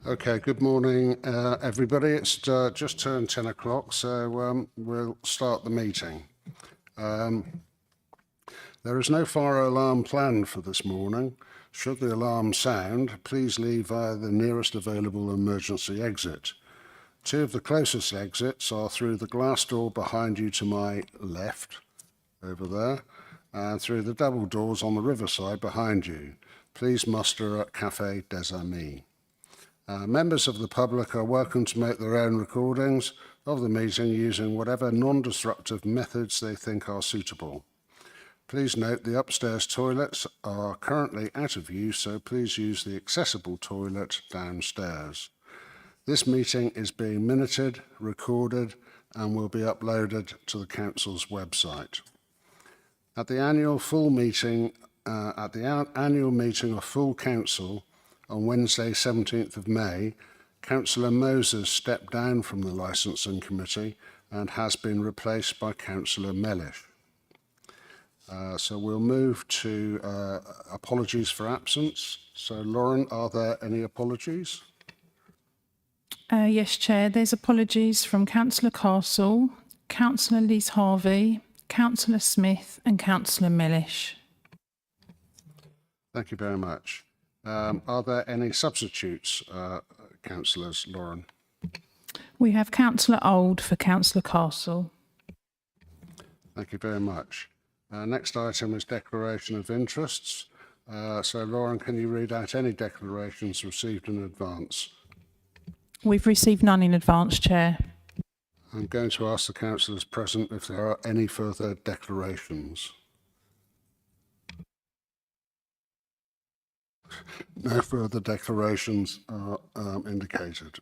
Okay, good morning, everybody. It's just turned 10 o'clock, so we'll start the meeting. There is no fire alarm planned for this morning. Should the alarm sound, please leave via the nearest available emergency exit. Two of the closest exits are through the glass door behind you to my left, over there, and through the double doors on the riverside behind you. Please muster at Café des Amis. Members of the public are welcome to make their own recordings of the meeting using whatever non-disruptive methods they think are suitable. Please note the upstairs toilets are currently out of use, so please use the accessible toilet downstairs. This meeting is being minuted, recorded, and will be uploaded to the Council's website. At the annual meeting of full Council, on Wednesday, 17th of May, Councillor Moses stepped down from the Licensing Committee and has been replaced by Councillor Mellish. So we'll move to apologies for absence. So, Lauren, are there any apologies? Yes, Chair. There's apologies from Councillor Castle, Councillor Liz Harvey, Councillor Smith and Councillor Mellish. Thank you very much. Are there any substitutes, councillors, Lauren? We have Councillor Old for Councillor Castle. Thank you very much. Next item is declaration of interests. So, Lauren, can you read out any declarations received in advance? We've received none in advance, Chair. I'm going to ask the councillors present if there are any further declarations. No further declarations are indicated.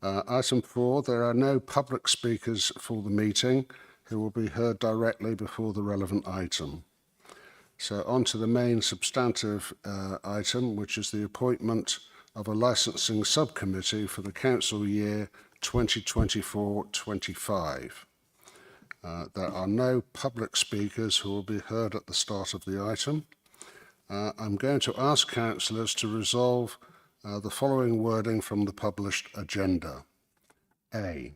Item 4, there are no public speakers for the meeting who will be heard directly before the relevant item. So on to the main substantive item, which is the appointment of a licensing subcommittee for the council year 2024-25. There are no public speakers who will be heard at the start of the item. I'm going to ask councillors to resolve the following wording from the published agenda. A,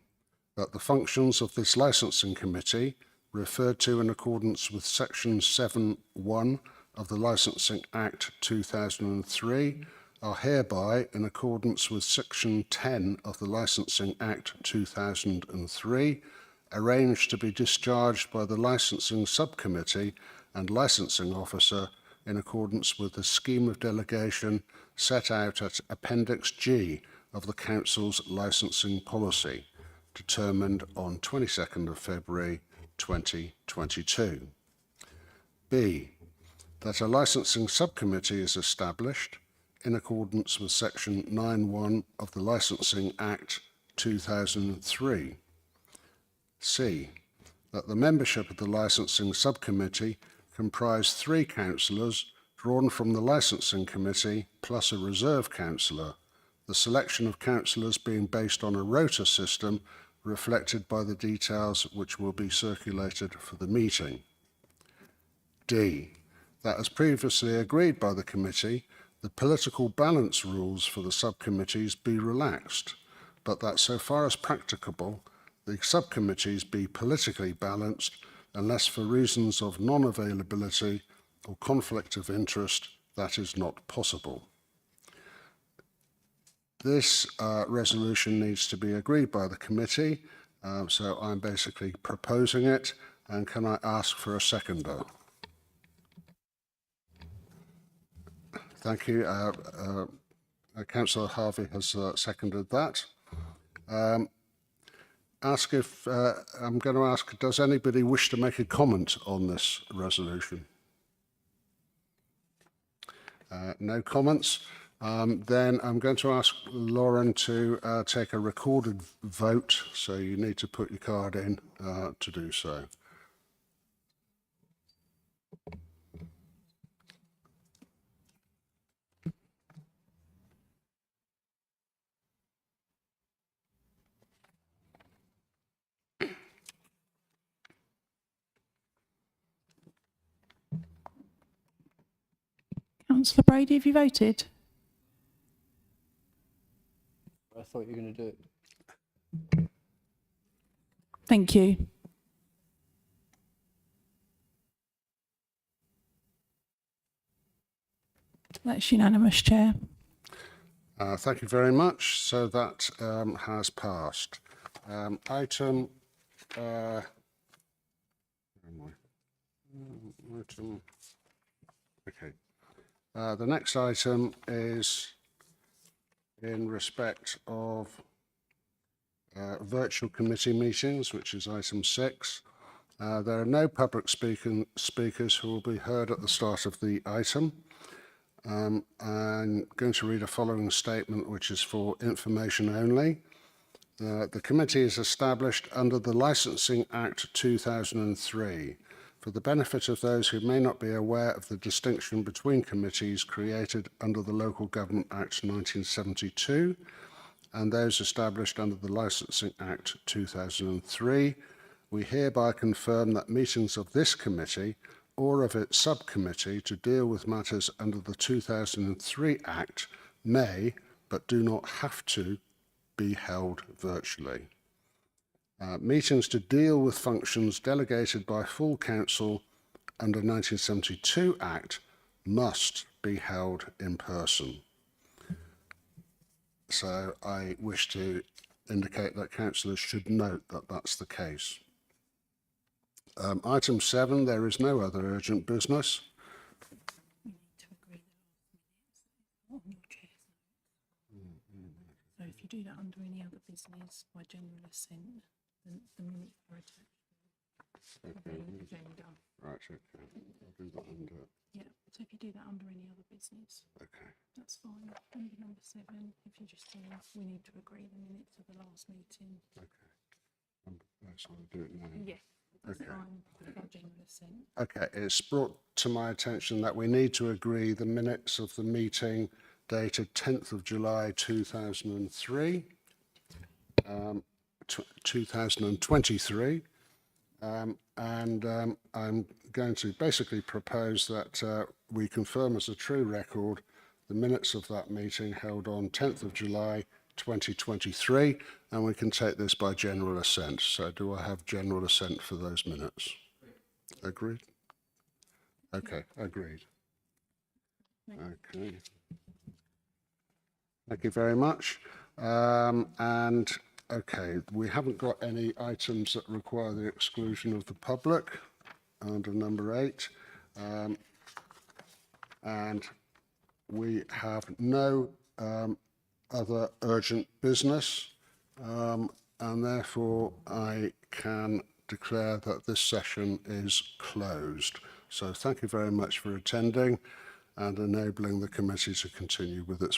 that the functions of this licensing committee, referred to in accordance with section 7.1 of the Licensing Act 2003, are hereby, in accordance with section 10 of the Licensing Act 2003, arranged to be discharged by the licensing subcommittee and licensing officer in accordance with the scheme of delegation set out at Appendix G of the Council's licensing policy, determined on 22nd of February 2022. B, that a licensing subcommittee is established in accordance with section 9.1 of the Licensing Act 2003. C, that the membership of the licensing subcommittee comprise 3 councillors drawn from the licensing committee plus a reserve councillor, the selection of councillors being based on a rota system reflected by the details which will be circulated for the meeting. D, that as previously agreed by the committee, the political balance rules for the subcommittees be relaxed, but that so far as practicable, the subcommittees be politically balanced unless for reasons of non-availability or conflict of interest that is not possible. This resolution needs to be agreed by the committee, so I'm basically proposing it, and can I ask for a seconder? Thank you. Councillor Harvey has seconded that. I'm going to ask, does anybody wish to make a comment on this resolution? No comments. Then I'm going to ask Lauren to take a recorded vote, so you need to put your card in to do so. Councillor Brady, have you voted? I thought you were going to do it. Thank you. That's unanimous, Chair. Thank you very much. So that has passed. Item. Where am I? Item. Okay. The next item is in respect of virtual committee meetings, which is item 6. There are no public speakers who will be heard at the start of the item. I'm going to read a following statement, which is for information only. The committee is established under the Licensing Act 2003 for the benefit of those who may not be aware of the distinction between committees created under the Local Government Act 1972 and those established under the Licensing Act 2003. We hereby confirm that meetings of this committee or of its subcommittee to deal with matters under the 2003 Act may, but do not have to, be held virtually. Meetings to deal with functions delegated by full council under 1972 Act must be held in person. So I wish to indicate that councillors should note that that's the case. Item 7, there is no other urgent business. We need to agree the last minutes on your chair's notes. So if you do that under any other business by general assent, then the minutes are attached to the agenda. Right, okay. I'll do that under. Yeah, so if you do that under any other business, Okay. that's fine. Under number 7, if you just say, we need to agree the minutes of the last meeting. Okay. So I'll do it now. Yeah, that's Okay. fine, by general assent. Okay, it's brought to my attention that we need to agree the minutes of the meeting dated 10th of July 2003, 2023, and I'm going to basically propose that we confirm as a true record the minutes of that meeting held on 10th of July 2023, and we can take this by general assent. So do I have general assent for those minutes? Agreed? Okay, agreed. Okay. Thank you very much. And okay, we haven't got any items that require the exclusion of the public under number 8. And we have no other urgent business, and therefore I can declare that this session is closed. So thank you very much for attending and enabling the committee to continue with its